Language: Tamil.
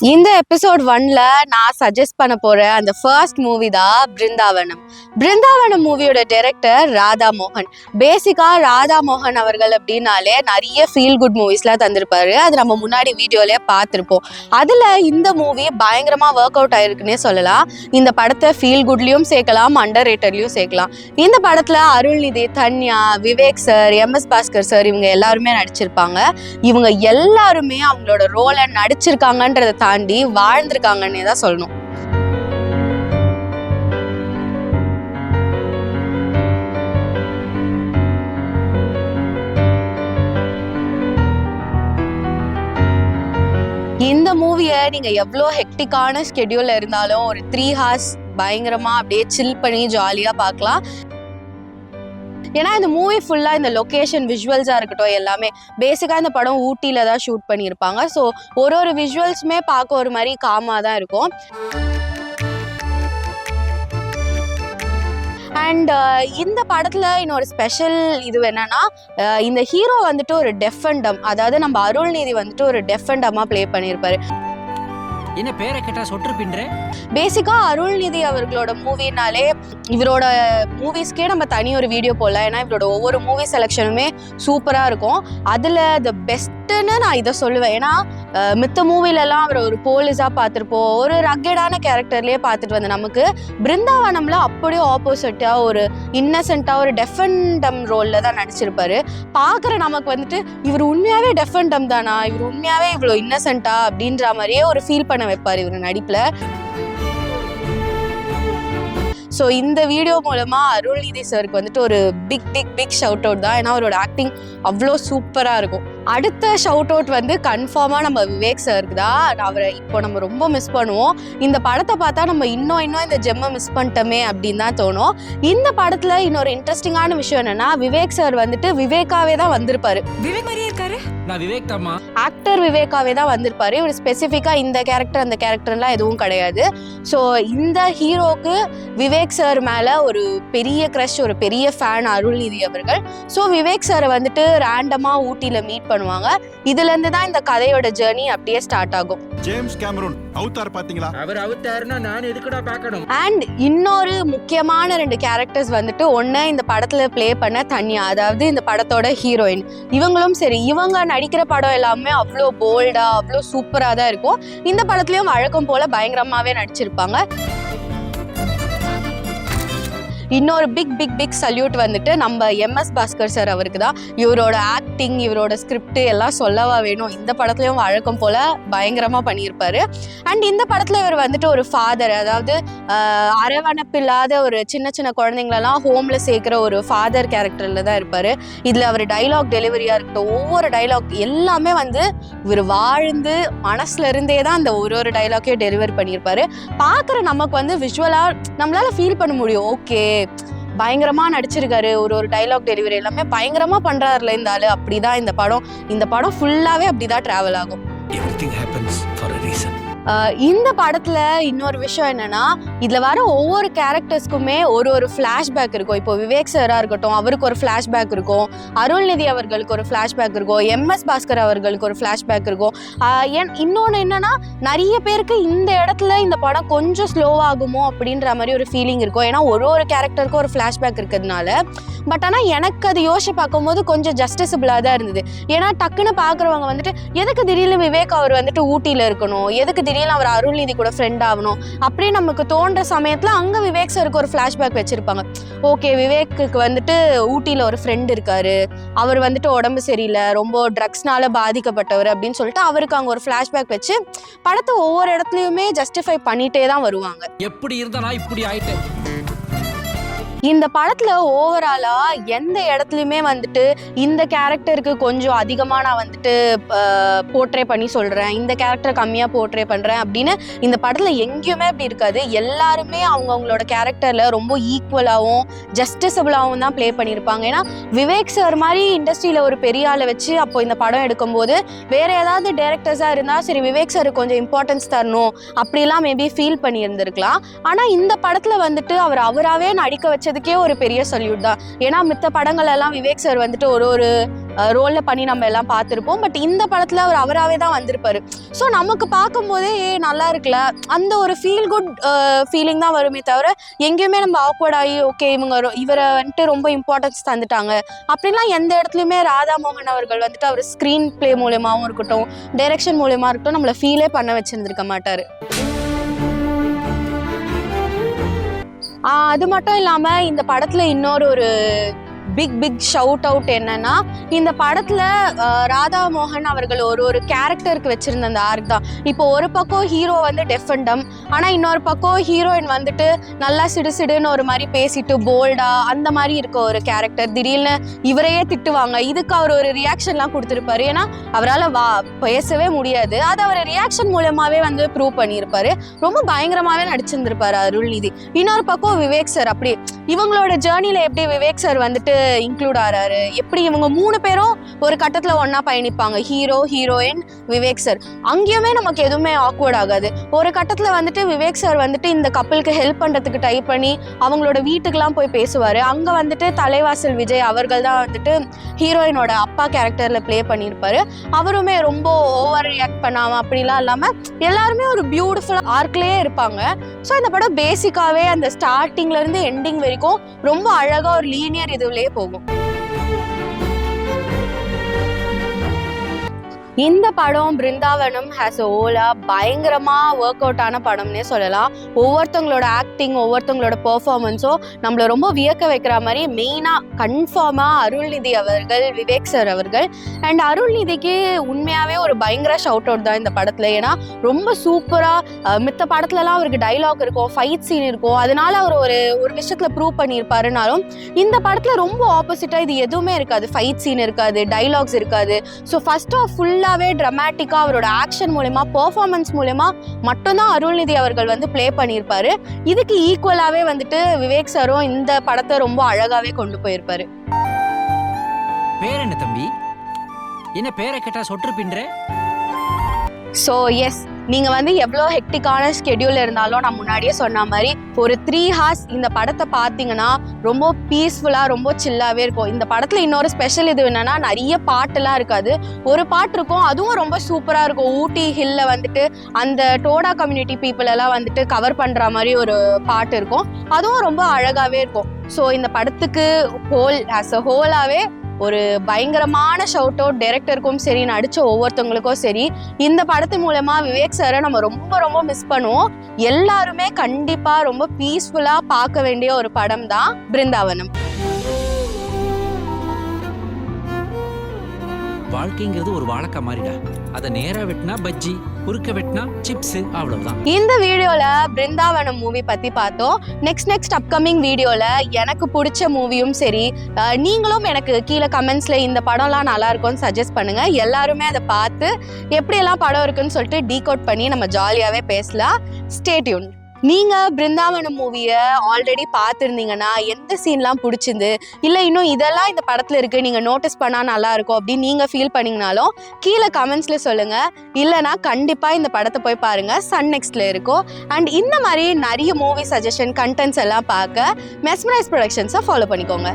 இந்த எபிசோட் 1ல நான் சஜஸ்ட் பண்ண போற அந்த ஃபர்ஸ்ட் மூவி தான் பிருந்தாவனம். பிருந்தாவனம் மூவியோட டைரக்டர் ராதா மோகன். பேசிக்கா ராதா மோகன் அவர்கள் அப்படின்னாலே நிறைய ஃபீல் குட் மூவிஸ்லாம் தந்திருப்பாரு. அது நம்ம முன்னாடி வீடியோலயே பார்த்துருப்போம். அதுல இந்த மூவி பயங்கரமா ஒர்க் அவுட் ஆயிருக்குன்னே சொல்லலாம். இந்த படத்தை ஃபீல் குட்லயும் சேர்க்கலாம், அண்டர் ரேட்டட்லயும் சேர்க்கலாம். இந்த படத்துல Arulnithi, Tanya, Vivek sir, MS Bhaskar sir இவங்க எல்லாருமே நடிச்சிருப்பாங்க. இவங்க எல்லாருமே அவங்களோட ரோலை நடிச்சிருக்காங்கன்றத தாண்டி வாழ்ந்திருக்காங்கன்னே தான் சொல்லணும். இந்த மூவியை நீங்க எவ்வளோ ஹெக்டிக்கான ஸ்கெடியூல்ல இருந்தாலும் ஒரு 3 hours பயங்கரமா அப்படியே சில் பண்ணி ஜாலியா பார்க்கலாம். ஏன்னா இந்த மூவி ஃபுல்லா இந்த லொகேஷன் விஷுவல்ஸா இருக்கட்டும் எல்லாமே பேசிக்கா இந்த படம் ஊட்டியில தான் ஷூட் பண்ணியிருப்பாங்க. ஸோ ஒரு விஷுவல்ஸுமே பார்க்க ஒரு மாதிரி காமா தான் இருக்கும். அண்ட் இந்த படத்துல இன்னொரு ஸ்பெஷல் இது என்னன்னா, இந்த ஹீரோ வந்துட்டு ஒரு டெஃப் அண்ட் டம், அதாவது நம்ம அருள்நிதி வந்துட்டு ஒரு டெஃப் அண்ட் டம்மா ப்ளே பண்ணியிருப்பாரு. என்ன பேரை கேட்டா சொட்டு பின்ற. பேசிக்கா அருள்நிதி அவர்களோட மூவினாலே இவரோட மூவிஸ்க்கே நம்ம தனி ஒரு வீடியோ போடலாம். ஏன்னா இவரோட ஒவ்வொரு மூவி செலெக்ஷனுமே சூப்பரா இருக்கும். அதுல த பெஸ்ட்னு நான் இதை சொல்லுவேன். ஏன்னா மித்த மூவிலெல்லாம் அவர் ஒரு போலீஸா பார்த்துருப்போம், ஒரு ரக்கடான கேரக்டர்லயே பார்த்துட்டு வந்த நமக்கு பிருந்தாவனம்ல அப்படியே ஆப்போசிட்டா ஒரு இன்னசென்ட்டா ஒரு டெஃப் அண்ட் டம் ரோல்ல தான் நடிச்சிருப்பாரு. பார்க்குற நமக்கு வந்துட்டு இவர் உண்மையாவே டெஃப் அண்ட் டம் தானா, இவர் உண்மையாவே இவ்வளோ இன்னசென்ட்டா அப்படின்ற மாதிரியே ஒரு ஃபீல் பண்ண வைப்பார் இவர் நடிப்புல. ஸோ இந்த வீடியோ மூலமா அருள்நிதி சாருக்கு வந்துட்டு ஒரு பிக் ஷவுட் அவுட் தான். ஏன்னா அவரோட ஆக்டிங் அவ்வளோ சூப்பராக இருக்கும். அடுத்த ஷவுட் அவுட் வந்து கன்ஃபார்மாக நம்ம விவேக் சாருக்கு தான். அவரை இப்போ நம்ம ரொம்ப மிஸ் பண்ணுவோம். இந்த படத்தை பார்த்தா நம்ம இன்னும் இந்த ஜெம்மை மிஸ் பண்ணிட்டோமே அப்படின்னு தான் தோணும். இந்த படத்தில் இன்னொரு இன்ட்ரெஸ்டிங்கான விஷயம் என்னன்னா, விவேக் சார் வந்துட்டு விவேக்காவே தான் வந்திருப்பாரு. விவேக் மாதிரியே இருக்காரு. நான் விவேக் தாமா, ஆக்டர் விவேக்காவே தான் வந்திருப்பாரு. இவர் ஸ்பெசிஃபிக்காக இந்த கேரக்டர் அந்த கேரக்டர்லாம் எதுவும் கிடையாது. ஸோ இந்த ஹீரோக்கு விவேக் சார் மேலே ஒரு பெரிய க்ரஷ், ஒரு பெரிய ஃபேன் அருள்நிதி அவர்கள். ஸோ விவேக் சாரை வந்துட்டு ரேண்டமாக ஊட்டியில் மீட் பண்ணுவாங்க. இதுலேருந்து தான் இந்த கதையோட ஜேர்னி அப்படியே ஸ்டார்ட் ஆகும். ஜேம்ஸ் கேமரூன் அவுத்தார் பாத்தீங்களா? அவர் அவுத்தாருன்னா நான் எதுக்குடா பார்க்கணும். அண்ட் இன்னொரு முக்கியமான 2 கேரக்டர்ஸ் வந்துட்டு, ஒன்று இந்த படத்தில் ப்ளே பண்ண தன்யா, அதாவது இந்த படத்தோட ஹீரோயின். இவங்களும் சரி, இவங்க நடிக்கிற படம் எல்லாமே அவ்வளோ போல்டாக அவ்வளோ சூப்பராக தான் இருக்கும். இந்த படத்துலையும் வழக்கம் போல் பயங்கரமாகவே நடிச்சிருப்பாங்க. இன்னொரு பிக் சல்யூட் வந்துட்டு நம்ம MS பாஸ்கர் சார் அவருக்கு தான். இவரோட ஆக்டிங், இவரோட ஸ்கிரிப்ட் எல்லாம் சொல்லவா வேணும். இந்த படத்துலையும் வழக்கம் போல் பயங்கரமாக பண்ணியிருப்பாரு. அண்ட் இந்த படத்தில் இவர் வந்துட்டு ஒரு ஃபாதர், அதாவது அரவணைப்பில்லாத ஒரு சின்ன குழந்தைங்களெல்லாம் ஹோமில் சேர்க்குற ஒரு ஃபாதர் கேரக்டரில் தான் இருப்பார். இதில் அவர் டைலாக் டெலிவரியாக இருக்கட்டும், ஒவ்வொரு டைலாக் எல்லாமே வந்து இவர் வாழ்ந்து மனசுல இருந்தே தான் அந்த ஒரு டைலாக்கையும் டெலிவரி பண்ணியிருப்பாரு. பார்க்குற நமக்கு வந்து விஷுவலாக நம்மளால ஃபீல் பண்ண முடியும். ஓகே, பயங்கரமா நடிச்சிருக்காரு, ஒரு டைலாக் டெலிவரி எல்லாமே பயங்கரமா பண்றாருல இந்த ஆளு. அப்படிதான் இந்த படம் ஃபுல்லாவே அப்படிதான் டிராவல் ஆகும். Everything happens for a reason. இந்த படத்துல இன்னொரு விஷயம் என்னன்னா, இதுல வர ஒவ்வொரு கேரக்டர்ஸ்க்குமே ஒரு ஃபிளாஷ்பேக் இருக்கும். இப்போ விவேக் சாரா இருக்கட்டும், அவருக்கு ஒரு ஃபிளாஷ்பேக் இருக்கும். அருள்நிதி அவர்களுக்கு ஒரு ஃபிளாஷ்பேக் இருக்கும். MS பாஸ்கர் அவர்களுக்கு ஒரு ஃபிளாஷ்பேக் இருக்கும். இன்னொன்று என்னன்னா, நிறைய பேருக்கு இந்த இடத்துல இந்த படம் கொஞ்சம் ஸ்லோவாகுமோ அப்படின்ற மாதிரி ஒரு ஃபீலிங் இருக்கும். ஏன்னா ஒரு கேரக்டருக்கும் ஒரு ஃபிளாஷ்பேக் இருக்கிறதுனால. பட் ஆனால் எனக்கு அது யோசிச்சு பார்க்கும்போது கொஞ்சம் ஜஸ்டிசபிளாக தான் இருந்தது. ஏன்னா டக்குன்னு பார்க்குறவங்க வந்துட்டு எதுக்கு திடீர்னு விவேக் அவர் வந்துட்டு ஊட்டியில் இருக்கணும், எதுக்கு திடீர்னு அவர் அருள்நிதி கூட ஃப்ரெண்ட் ஆகணும் அப்படி நமக்கு தோன்ற சமயத்தில் அங்கே விவேக் சாருக்கு ஒரு ஃப்ளாஷ்பேக் வச்சுருப்பாங்க. ஓகே, விவேக்கு வந்துட்டு ஊட்டியில் ஒரு ஃப்ரெண்ட் இருக்காரு, அவர் வந்துட்டு உடம்பு சரியில்லை, ரொம்ப ட்ரக்ஸ்னால பாதிக்கப்பட்டவர் அப்படின்னு சொல்லிட்டு அவருக்கு அங்கே ஒரு ஃப்ளாஷ்பேக் வச்சு படத்தை ஒவ்வொரு இடத்துலையுமே ஜஸ்டிஃபை பண்ணிட்டே தான் வருவாங்க. எப்படி இருந்தா நான் இப்படி ஆயிட்டேன். இந்த படத்துல ஓவராலா எந்த இடத்துலையுமே வந்துட்டு இந்த கேரக்டருக்கு கொஞ்சம் அதிகமாக நான் வந்துட்டு போர்ட்ரே பண்ணி சொல்கிறேன், இந்த கேரக்டர் கம்மியாக போர்ட்ரே பண்ணுறேன் அப்படின்னு இந்த படத்தில் எங்கேயுமே அப்படி இருக்காது. எல்லாருமே அவங்களோட கேரக்டரில் ரொம்ப ஈக்குவலாகவும் ஜஸ்டிசபிளாகவும் தான் ப்ளே பண்ணியிருப்பாங்க. ஏன்னா விவேக் சார் மாதிரி இண்டஸ்ட்ரியில் ஒரு பெரிய ஆளை வச்சு அப்போ இந்த படம் எடுக்கும்போது வேறு ஏதாவது டேரக்டர்ஸாக இருந்தால் சரி விவேக் சாருக்கு கொஞ்சம் இம்பார்ட்டன்ஸ் தரணும் அப்படிலாம் மேபி ஃபீல் பண்ணியிருந்திருக்கலாம். ஆனால் இந்த படத்தில் வந்துட்டு அவராகவே நடிக்க வச்ச வச்சதுக்கே ஒரு பெரிய சல்யூட் தான். ஏன்னா மித்த படங்கள் எல்லாம் விவேக் சார் வந்துட்டு ஒரு ரோல்ல பண்ணி நம்ம எல்லாம் பார்த்துருப்போம். பட் இந்த படத்துல அவர் அவராகவே தான் வந்திருப்பாரு. ஸோ நமக்கு பார்க்கும்போதே நல்லா இருக்குல்ல, அந்த ஒரு ஃபீல் குட் ஃபீலிங் தான் வருமே தவிர எங்கேயுமே நம்ம ஆக்வர்ட் ஆகி ஓகே இவரை வந்துட்டு ரொம்ப இம்பார்ட்டன்ஸ் தந்துட்டாங்க அப்படின்லாம் எந்த இடத்துலையுமே ராதா மோகன் அவர்கள் வந்துட்டு அவர் ஸ்க்ரீன் பிளே மூலியமாகவும் இருக்கட்டும், டைரக்ஷன் மூலியமா இருக்கட்டும் நம்மளை ஃபீலே பண்ண வச்சிருந்திருக்க மாட்டாரு. அது மட்டும் இல்லாம இந்த படத்துல இன்னொரு பிக் ஷவுட் அவுட் என்னன்னா, இந்த படத்துல ராதா மோகன் அவர்கள் ஒரு கேரக்டருக்கு வச்சிருந்த அந்த ஆர்க் தான். இப்போ ஒரு பக்கம் ஹீரோ வந்து டெஃபண்டம், ஆனா இன்னொரு பக்கம் ஹீரோயின் வந்துட்டு நல்லா சிடுன்னு ஒரு மாதிரி பேசிட்டு போல்டா அந்த மாதிரி இருக்க ஒரு கேரக்டர். திடீர்னு இவரையே திட்டுவாங்க, இதுக்கு அவர் ஒரு ரியாக்ஷன்லாம் கொடுத்துருப்பாரு. ஏன்னா அவரால் பேசவே முடியாது, அது அவர் ரியாக்ஷன் மூலமாவே வந்து ப்ரூவ் பண்ணியிருப்பாரு. ரொம்ப பயங்கரமாவே நடிச்சிருந்திருப்பாரு அருள்நிதி. இன்னொரு பக்கம் விவேக் சார், அப்படி இவங்களோட ஜேர்னில எப்படி விவேக் சார் வந்துட்டு இன்க்ளூட் ஆறாரு, எப்படி இவங்க 3 பேரும் ஒரு கட்டத்துல ஒன்னா பயணிப்பாங்க, ஹீரோ ஹீரோயின் விவேக் சார். அங்கேயுமே நமக்கு எதுவுமே ஆக்வர்ட் ஆகாது. ஒரு கட்டத்துல வந்துட்டு விவேக் சார் வந்துட்டு இந்த கப்பலுக்கு ஹெல்ப் பண்றதுக்கு ட்ரை பண்ணி அவங்களோட வீட்டுக்கெல்லாம் போய் பேசுவாரு. அங்க வந்துட்டு தலைவாசல் விஜய் அவர்கள் தான் வந்துட்டு ஹீரோயினோட அப்பா கேரக்டர்ல பிளே பண்ணியிருப்பாரு. அவருமே ரொம்ப ஓவர் ரியாக்ட் பண்ணாம அப்படிலாம் இல்லாம எல்லாருமே ஒரு பியூட்டிஃபுல் ஆர்க்லயே இருப்பாங்க. ஸோ இந்த படம் பேசிக்காவே அந்த ஸ்டார்டிங்ல இருந்து எண்டிங் வரைக்கும் ரொம்ப அழகா ஒரு லீனியர் இதுலயே போகும். இந்த படம் பிருந்தாவனம் ஹேஸ் ஓலா பயங்கரமா ஒர்க் அவுட் ஆன படம்னே சொல்லலாம். ஒவ்வொருத்தவங்களோட ஆக்டிங், ஒவ்வொருத்தவங்களோட பெர்ஃபார்மன்ஸும் நம்மள ரொம்ப வியக்க வைக்கிற மாதிரி மெயினா கன்ஃபார்மா அருள்நிதி அவர்கள், விவேக் சார் அவர்கள். அண்ட் அருள்நிதிக்கு உண்மையாவே ஒரு பயங்கர ஷவுட் அவுட் தான் இந்த படத்துல. ஏன்னா ரொம்ப சூப்பரா மித்த படத்துலலாம் அவருக்கு டைலாக் இருக்கும், ஃபைட் சீன் இருக்கும், அதனால அவர் ஒரு விஷயத்துல ப்ரூவ் பண்ணியிருப்பாருனாலும் இந்த படத்துல ரொம்ப ஆப்போசிட்டா இது எதுவுமே இருக்காது. ஃபைட் சீன் இருக்காது, டைலாக்ஸ் இருக்காது. ஸோ ஃபர்ஸ்ட் ஆஃப் ஃபுல்லாவே டிராமாட்டிக்கா அவரோட ஆக்ஷன் மூலமா, பெர்ஃபார்மன்ஸ் மூலமா மட்டும்தான் அருள்நிதி அவர்கள் வந்து பிளே பண்ணியிருப்பாரு. இதுக்கு ஈக்குவலாவே வந்துட்டு விவேக் சாரும் இந்த படத்தை ரொம்ப அழகாவே கொண்டு போயிருப்பாரு. பேர் என்ன தம்பி? என்ன பேரை கேட்டா சொட்டு பின்ற? ஸோ எஸ், நீங்கள் வந்து எவ்வளோ ஹெக்டிக்கான ஸ்கெடியூல் இருந்தாலும் நான் முன்னாடியே சொன்ன மாதிரி ஒரு 3 hours இந்த படத்தை பார்த்தீங்கன்னா ரொம்ப பீஸ்ஃபுல்லாக, ரொம்ப சில்லாகவே இருக்கும். இந்த படத்தில் இன்னொரு ஸ்பெஷல் இது என்னன்னா, நிறைய பாட்டுலாம் இருக்காது. ஒரு பாட்டு இருக்கும், அதுவும் ரொம்ப சூப்பராக இருக்கும். ஊட்டி ஹில்ல வந்துட்டு அந்த டோடா கம்யூனிட்டி பீப்புள் எல்லாம் வந்துட்டு கவர் பண்ணுற மாதிரி ஒரு பாட்டு இருக்கும், அதுவும் ரொம்ப அழகாகவே இருக்கும். ஸோ இந்த படத்துக்கு ஆஸ் அ ஹோலாகவே ஒரு பயங்கரமான ஷவுட் அவுட் டைரக்டருக்கும் சரி, நடிச்ச ஒவ்வொருத்தவங்களுக்கும் சரி. இந்த படத்து மூலமா விவேக் சாரை நம்ம ரொம்ப ரொம்ப மிஸ் பண்ணுவோம். எல்லாருமே கண்டிப்பா ரொம்ப பீஸ்ஃபுல்லா பார்க்க வேண்டிய ஒரு படம் தான் பிருந்தாவனம். வாழ்க்கைங்கிறது ஒரு வாழைக்காய் மாதிரிடா. அதை நேரா வெட்டினா பஜ்ஜி, குறுக்க வெட்டினா சிப்ஸ், அவ்வளவுதான். இந்த வீடியோல பிருந்தாவனம் மூவி பத்தி பார்த்தோம். நெக்ஸ்ட் அப்கமிங் வீடியோல எனக்கு பிடிச்ச மூவியும் சரி, நீங்களும் எனக்கு கீழே கமெண்ட்ஸ்ல இந்த படம்லாம் நல்லா இருக்கும்னு சஜஸ்ட் பண்ணுங்க. எல்லாருமே அதை பார்த்து எப்படியெல்லாம் படம் இருக்குன்னு சொல்லிட்டு டீகோட் பண்ணி நம்ம ஜாலியாவே பேசலாம். Stay tune. நீங்க பிருந்தாவனம் மூவியை ஆல்ரெடி பார்த்துருந்தீங்கன்னா எந்த சீன்லாம் பிடிச்சிருந்து, இல்லை இன்னும் இதெல்லாம் இந்த படத்துல இருக்கு நீங்க நோட்டீஸ் பண்ணா நல்லா இருக்கும் அப்படின்னு நீங்க ஃபீல் பண்ணீங்கனாலும் கீழே கமெண்ட்ஸ்ல சொல்லுங்க. இல்லைனா கண்டிப்பா இந்த படத்தை போய் பாருங்க, சன் நெக்ஸ்ட்ல இருக்கும். அண்ட் இந்த மாதிரி நிறைய மூவி சஜஷன் கண்டென்ட்ஸ் எல்லாம் பார்க்க மெஸ்மரைஸ் ப்ரொடக்ஷன்ஸை ஃபாலோ பண்ணிக்கோங்க.